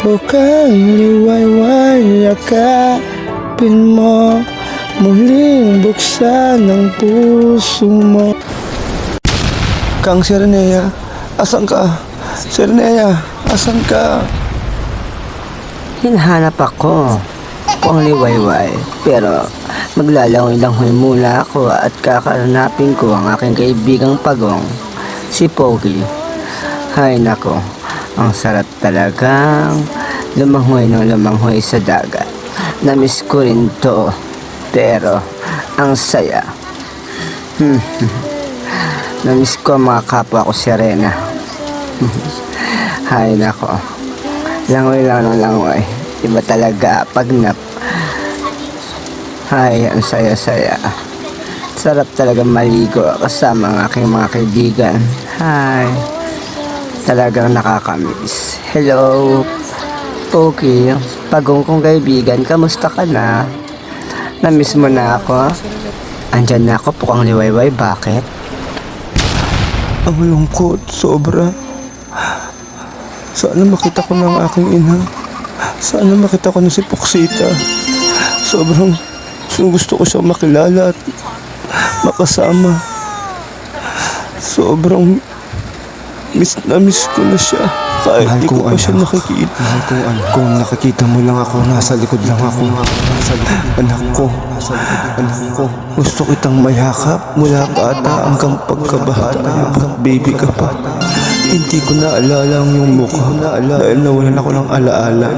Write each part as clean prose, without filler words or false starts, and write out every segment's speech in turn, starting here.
Bukang liwayway, yakapin mo, muling buksan ang puso mo. Kang Serenea, asan ka? Serenea, asan ka? Hinahanap ako po ang liwayway, pero maglalangoy-langoy mula ako at kakahanapin ko ang aking kaibigang pagong, si Pogi. Hay nako, ang sarap talagang lumangoy ng lumangoy sa dagat. Namiss ko rin to, pero ang saya. Namiss ko ang mga kapwa ko sirena. Hay nako, langoy lang ng langoy. Iba talaga pag Hay, ang saya-saya. Sarap talaga maligo kasama ang aking mga kaibigan. Hay, talagang nakakamiss. Hello, Pogi, pagong kong kaibigan, kamusta ka na? Namiss mo na ako? Andyan na ako, pukang liwayway, bakit? Ang lungkot, sobra. Sana makita ko ng aking ina. Sana makita ko na si Poksita. Sobrang gusto ko siyang makilala at makasama. Sobrang miss ko na siya. Kahit di ko pa siya nakikita. Mahal kong anak, kung nakikita mo lang ako, nasa likod lang ako. Anak ko, gusto kitang mayakap mula bata hanggang pagkabata, hanggang baby ka pa. Hindi ko naalala ang iyong mukha dahil nawalan ako ng alaala.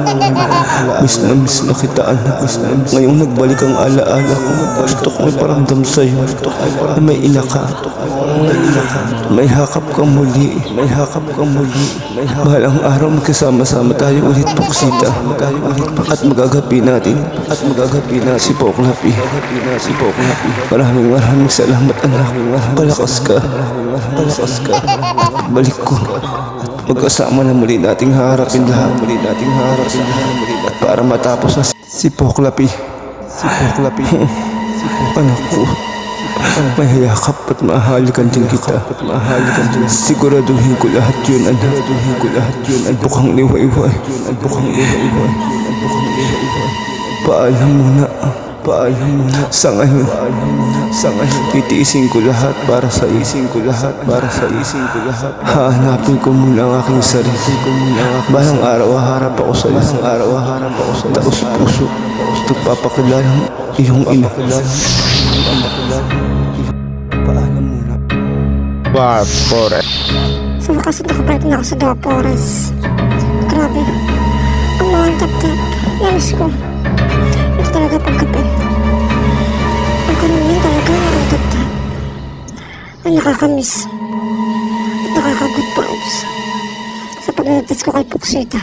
Miss na kita, anak. Ngayong nagbalik ang alaala ko, gusto ko iparamdam sa'yo na may ina ka. May hakap kang muli. Bahalang araw magkasama-sama tayo ulit, Poksita. At magagapi natin si Poklapi. Maraming salamat, anak. Palakas ka. Balik ko. Magkasama na muli nating harapin lahat. At para matapos na si Poklapi. Anak ko, mahayakap at mahalikan din kita. Siguraduhin ko lahat yun, anak. Bukang liwayway. Paalam muna. Sa ngayon, titiisin ko lahat para sa ising ko lahat. Hahanapin ko muna ang aking sarili. Balang araw haharap ako sa iyo. Taos puso. Nagpapakilalang iyong ina. Paalam muna. Dark Forest. Sa wakas nakabalik na ako sa Dark Forest. Grabe. Ang mga tap-tap. Namiss ko. Ito talaga pagkape. Ang karamihan talaga ang tap-tap. Ang nakakamiss. At nakaka-good vibes. Sa pagliligtas ko kay Poksita.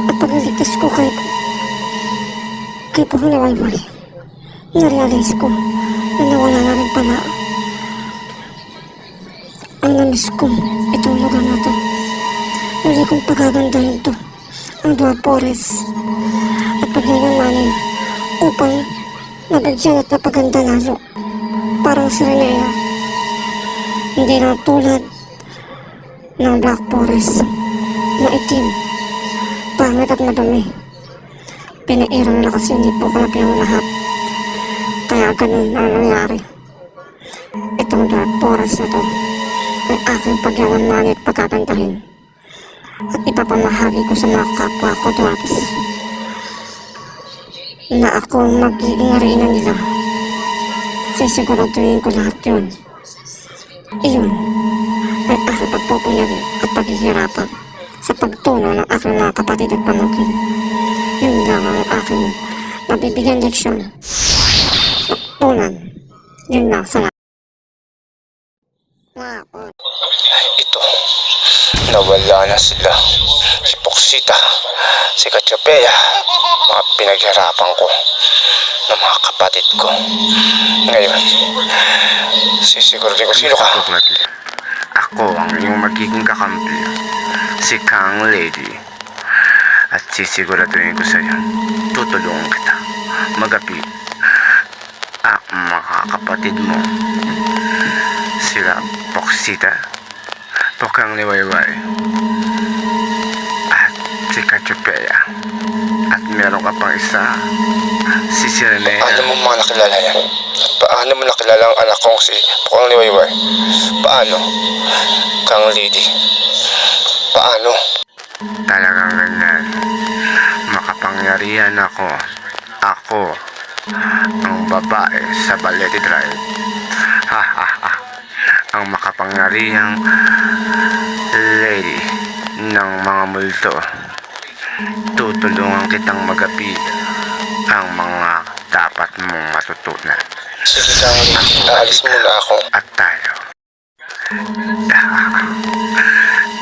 At pagliligtas ko kay Pukang Liwayway. Narealize ko na nawala na rin pala ang namiss ko itong lugar na to. Muli kong pagagandahin to, ang Dark Forest, at pagyayamanin upang mabigyan at napaganda lalo. Parang Serenea, hindi na tulad ng Black Forest na itim, pangit at madumi. Pinairang na kasi hindi po kalapit ang lahat, kaya ganun na nangyari. Itong Dark Forest na to ay aking pagyayamanin at pagkakantahin at ipapamahagi ko sa mga kapwa ko dwarfs na ako magiging reyna nila. Sisiguraduhin ko lahat yun. Iyon ay aking pagpupuyagi at paghihirapan sa pagtuno ng aking mga kapatid at pamangkin. Yun lang ang aking mabibigyan leksyon. Tunan, yun lang, salamat. Ito, nawala na sila. Si Poksita, si Katchapea, mga pinaghirapan ko ng mga kapatid ko. Ngayon, sisiguraduhin ko sino ka. Ako ang iyong magiging kakampi, si Kang Lady. At sisiguraduhin ko sa iyo, tutulungan kita magapi ang mga kapatid mo, sila Poksita, Pukang Liwayway, at si Chupea. At meron ka pang isa, si Sirene. Paano mo mga nakilala yan? Paano mo nakilala ang anak kong si Pukang Liwayway? Paano? Kang Lady. Paano? Talagang ganyan. Makapangyarihan ako. Ako ang babae sa Balete Drive. Ha ha ha. Ang makapangyarihang lady ng mga multo. Tutulungan kitang magapit ang mga dapat mong matutunan. Sige Kang Lady, aalis muna ako. At tayo,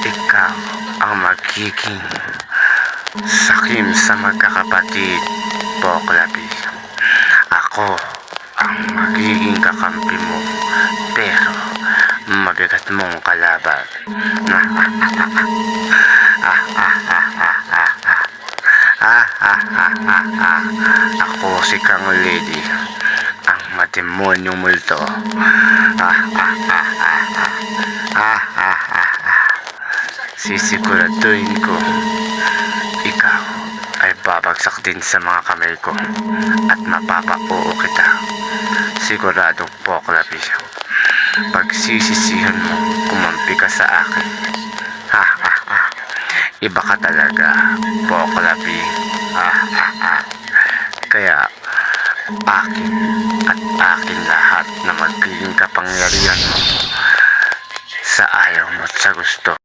ikaw ang magiging sakim sa magkakapatid, Poklapi. Ako ang magiging kakampi mo, pero mabigat mong kalaban. Ako si Kang Lady, ang mademonyong multo. Sisiguraduhin ko ikaw ay babagsak din sa mga kamay ko at mapapauo kita. Siguradong Poklapi, pagsisisihan mo kumampi ka sa akin. Iba ka talaga, Poklapi. Kaya akin at akin lahat na magiging kapangyarihan mo sa ayaw mo at sa gusto.